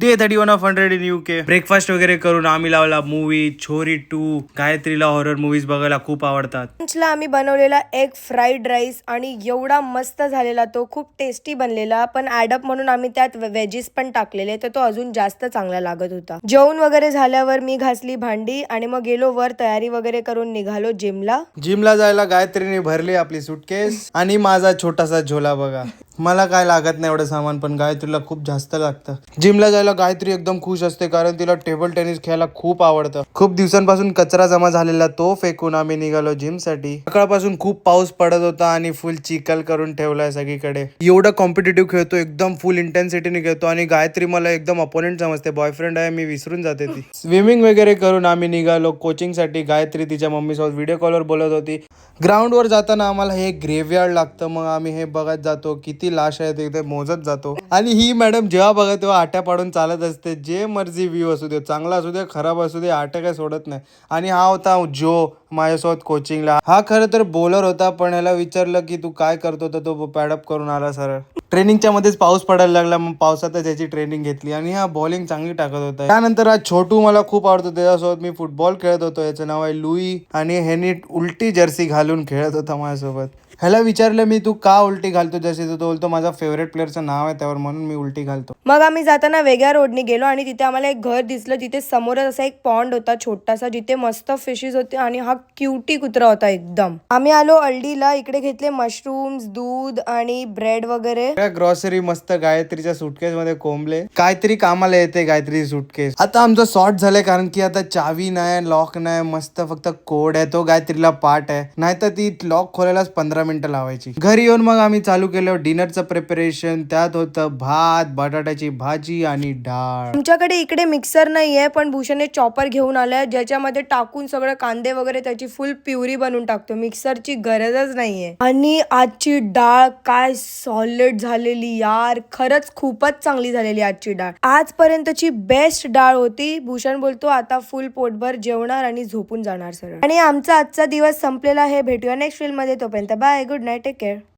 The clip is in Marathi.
Day 31 of 100 in UK. Breakfast वगैरे करून आम्ही लावला मूवी छोरी 2. गायत्रीला हॉरर मूवीज बघायला खूप आवडतात. लंचला आम्ही बनवलेला एग फ्राईड राईस आणि एवढा मस्त झालेला तो, खूप टेस्टी बनलेला. पण ॲडअप म्हणून आम्ही त्यात वेजीस पण टाकलेले तर तो अजून जास्त चांगला लागत होता. जेवण वगैरे झाल्यावर मी घासली भांडी आणि मग गेलो वर, तयारी वगैरे करून निघालो जिमला जायला गायत्रीने भरली आपली सुटकेस आणि माझा छोटासा झोला बघा. मला काय लागत नाही एवढं सामान, पण गायत्रीला खूप जास्त लागतं. जिमला जायला गायत्री एकदम खुश असते कारण तिला टेबल टेनिस खेळायला खूप आवडतं. खूप दिवसांपासून कचरा जमा झालेला तो फेकून आम्ही निघालो जिम साठी. सकाळपासून खूप पाऊस पडत होता आणि फुल चिखल करून ठेवलाय सगळीकडे. एवढं कॉम्पिटेटिव्ह खेळतो, एकदम फुल इंटेन्सिटीने खेळतो आणि गायत्री मला एकदम अपोनेंट समजते. बॉयफ्रेंड आहे मी विसरून जाते ती. स्विमिंग वगैरे करून आम्ही निघालो कोचिंग साठी. गायत्री तिच्या मम्मी सोबत व्हिडिओ कॉलवर बोलत होती. ग्राउंड वर जाताना आम्हाला हे ग्रेव्हयार्ड लागतं, मग आम्ही हे बघत जातो किती लाश आहे ते मोजत जातो. आणि ही मॅडम जेव्हा बघा तेव्हा आट्या पाडून चालत असते. जे मर्जी व्ह्यू असू दे, चांगला असू दे खराब असू दे, आट्या काय सोडत नाही. आणि हा होता जो माझ्यासोबत कोचिंगला. हा खरं तर बॉलर होता, पण ह्याला विचारलं की तू काय करतो तर तो पॅडअप करून आला सरळ. ट्रेनिंगच्या मध्येच पाऊस पडायला लागला, मग पावसातच याची ट्रेनिंग घेतली आणि हा बॉलिंग चांगली टाकत होता. त्यानंतर हा छोटू मला खूप आवडतो, त्याच्यासोबत मी फुटबॉल खेळत होतो. याचं नाव आहे लुई आणि ह्यानी उलटी जर्सी घालून खेळत होता माझ्यासोबत. ह्याला विचारलं मी तू का उलटी घालतो जर्सी, तो बोलतो माझा फेवरेट प्लेअरचं नाव आहे त्यावर म्हणून मी उलटी घालतो. मग आम्ही जाताना वेगळ्या रोडने गेलो आणि तिथे आम्हाला एक घर दिसलं. तिथे समोरच असा एक पॉन्ड होता छोटासा, जिथे मस्त फिशेस होते आणि हा क्युटी कुत्रा होता एकदम. आम्ही आलो अल्डीला. इकडे घेतले मशरूम्स, दूध आणि ब्रेड वगैरे. ग्रॉसरी मस्त गायत्रीच्या सुटकेस मध्ये कोंबले. काहीतरी कामाला येते गायत्री सुटकेस. आता आमचं सॉर्ट झालंय कारण की आता चावी नाही, लॉक नाही, मस्त फक्त कोड आहे. तो गायत्रीला पाठ आहे, नाहीतर ती लॉक खोलायलाच 15 मिनिटं लावायची. घरी येऊन मग आम्ही चालू केलं डिनरचं प्रिपरेशन. त्यात होतं भात, बटाट्याची भाजी आणि डाळ. आमच्याकडे इकडे मिक्सर नाहीये, पण भूषणने चॉपर घेऊन आलाय ज्याच्यामध्ये टाकून सगळं कांदे वगैरे त्याची फुल प्युरी बनवून टाकतो. मिक्सरची गरजच नाहीये. आणि आजची डाळ काय सॉलिड झालेली यार, खरंच खूपच चांगली झालेली आजची डाळ. आजपर्यंतची बेस्ट डाळ होती. भूषण बोलतो आता फुल पोटभर जेवणार आणि झोपून जाणार सरळ. आणि आमचा आजचा दिवस संपलेला आहे. भेटूया नेक्स्ट फिल्म मध्ये. तोपर्यंत bye, good night, take care.